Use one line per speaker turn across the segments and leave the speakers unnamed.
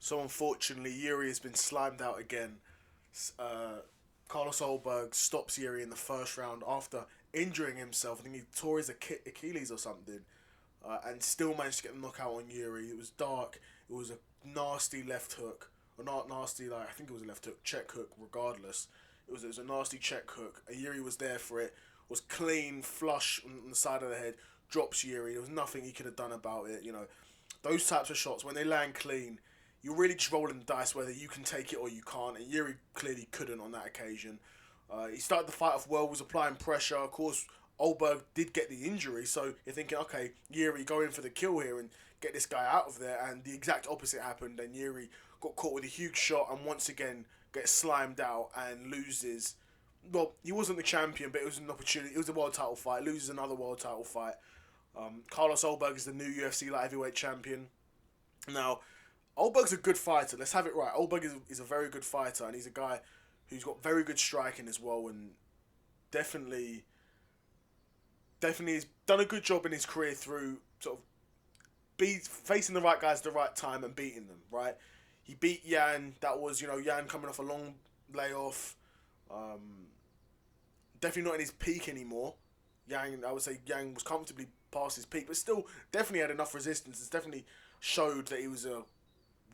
So unfortunately, Yuri has been slimed out again. Carlos Ulberg stops Yuri in the first round after injuring himself. I think he tore his Achilles or something, and still managed to get the knockout on Yuri. It was dark. It was a nasty left hook, or not nasty, like I think it was a left hook, check hook. Regardless, it was a nasty check hook. And Yuri was there for it. Was clean, flush on the side of the head. Drops Yuri. There was nothing he could have done about it. Those types of shots when they land clean, you're really just rolling the dice whether you can take it or you can't. And Yuri clearly couldn't on that occasion. He started the fight off well, was applying pressure. Of course, Ulberg did get the injury, so you're thinking, okay, Yuri, go in for the kill here and get this guy out of there. And the exact opposite happened, and Yuri got caught with a huge shot and once again gets slimed out and loses. Well, he wasn't the champion, but it was an opportunity. It was a world title fight. Loses another world title fight. Carlos Ulberg is the new UFC light heavyweight champion. Now, Ulberg's a good fighter. Let's have it right. Ulberg is a very good fighter, and he's a guy who's got very good striking as well, and definitely has done a good job in his career through sort of facing the right guys at the right time and beating them, right? He beat Yan. That was, Yan coming off a long layoff. Definitely not in his peak anymore. I would say Yang was comfortably past his peak, but still definitely had enough resistance. It's definitely showed that he was a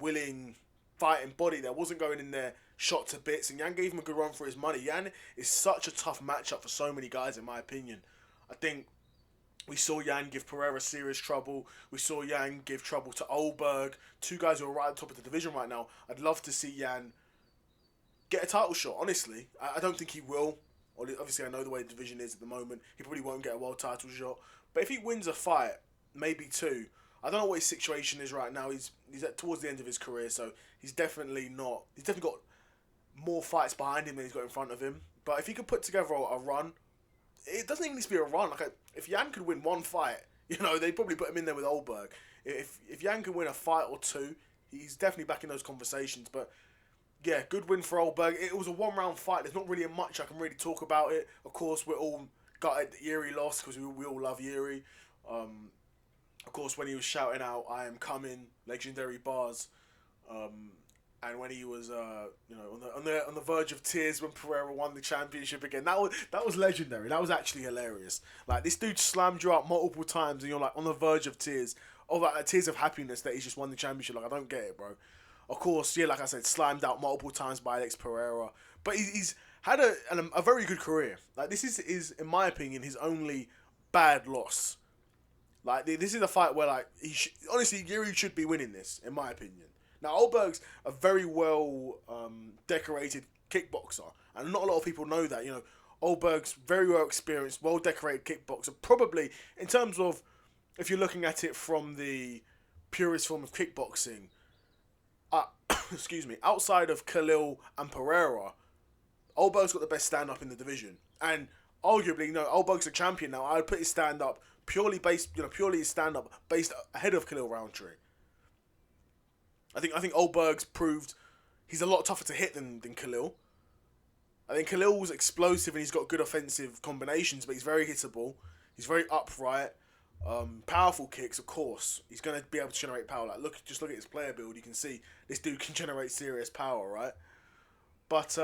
willing fighting body that wasn't going in there shot to bits, and Yan gave him a good run for his money. Yan is such a tough matchup for so many guys, in my opinion. I think we saw Yan give Pereira serious trouble. We saw Yan give trouble to Ulberg, two guys who are right at the top of the division right now. I'd love to see Yan get a title shot, honestly. I don't think he will. Obviously, I know the way the division is at the moment. He probably won't get a world title shot. But if he wins a fight, maybe two. I don't know what his situation is right now. He's towards the end of his career, so he's definitely not. He's definitely got more fights behind him than he's got in front of him. But if he could put together a run, it doesn't even need to be a run. Like if Yan could win one fight, they'd probably put him in there with Ulberg. If Yan can win a fight or two, he's definitely back in those conversations. But yeah, good win for Ulberg. It was a one-round fight. There's not really much I can really talk about it. Of course, we're all gutted that Yuri lost because we all love Yuri. Of course, when he was shouting out "I am coming," legendary bars, and when he was on the verge of tears when Pereira won the championship again, that was legendary. That was actually hilarious. Like, this dude slammed you out multiple times, and you're like on the verge of tears, tears of happiness that he's just won the championship. Like, I don't get it, bro. Of course, yeah, like I said, slimed out multiple times by Alex Pereira. But he's had a very good career. Like, this is, in my opinion, his only bad loss. Like, this is a fight where, like, honestly, Yuri should be winning this, in my opinion. Now, Ulberg's a very well decorated kickboxer, and not a lot of people know that. Ulberg's very well experienced, well decorated kickboxer. Probably, in terms of, if you're looking at it from the purest form of kickboxing, excuse me, outside of Khalil and Pereira, Ulberg's got the best stand-up in the division. And arguably, Ulberg's a champion now. I would put his stand-up purely his stand-up based ahead of Khalil Roundtree. I think Ulberg's proved he's a lot tougher to hit than Khalil. I think Khalil's explosive and he's got good offensive combinations, but he's very hittable. He's very upright. Powerful kicks, of course. He's going to be able to generate power. Like, just look at his player build. You can see this dude can generate serious power, right? But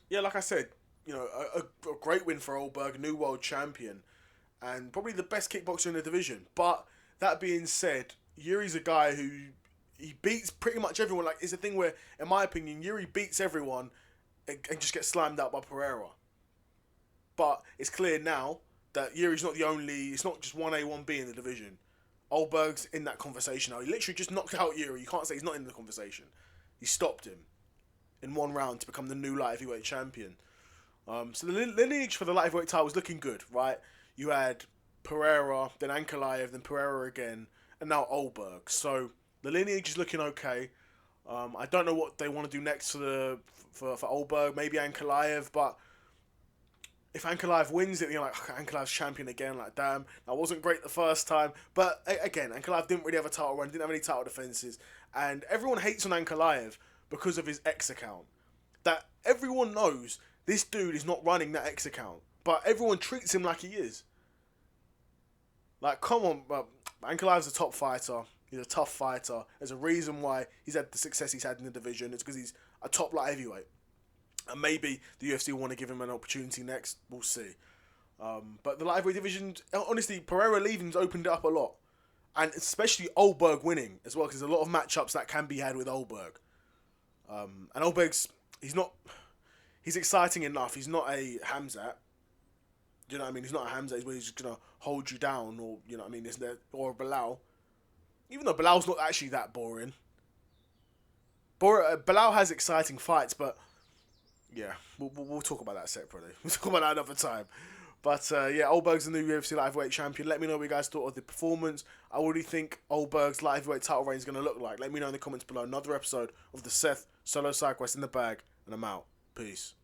yeah, like I said, a great win for Ulberg, new world champion, and probably the best kickboxer in the division. But that being said, Yuri's a guy who he beats pretty much everyone. Like, it's a thing where, in my opinion, Yuri beats everyone and just gets slammed out by Pereira. But it's clear now that Yuri's not the only. It's not just 1A, 1B in the division. Ulberg's in that conversation now. He literally just knocked out Yuri. You can't say he's not in the conversation. He stopped him in one round to become the new light heavyweight champion. So the lineage for the light heavyweight title was looking good, right? You had Pereira, then Ankalaev, then Pereira again, and now Ulberg. So the lineage is looking okay. I don't know what they want to do next for Ulberg. Maybe Ankalaev, but if Ankalaev wins it, you're like, okay, Ankalaev's champion again. Like, damn, that wasn't great the first time. But again, Ankalaev didn't really have a title run, didn't have any title defenses, and everyone hates on Ankalaev because of his X account. That everyone knows this dude is not running that X account, but everyone treats him like he is. Like, come on, Ankalaev's a top fighter. He's a tough fighter. There's a reason why he's had the success he's had in the division. It's because he's a top light heavyweight. And maybe the UFC will want to give him an opportunity next. We'll see. But the light heavyweight division, honestly, Pereira leaving's opened it up a lot. And especially Ulberg winning as well, because there's a lot of matchups that can be had with Ulberg. And Ulberg's, he's exciting enough. He's not a Hamzat. Do you know what I mean? He's not a Hamzat where he's just going to hold you down, or, you know what I mean, or a Bilal. Even though Bilal's not actually that boring. Bilal has exciting fights, but yeah, we'll talk about that separately. We'll talk about that another time. But yeah, Ulberg's the new UFC light heavyweight champion. Let me know what you guys thought of the performance. I already think Ulberg's light heavyweight title reign is going to look like. Let me know in the comments below. Another episode of the Seth Solo Side Quest in the bag, and I'm out. Peace.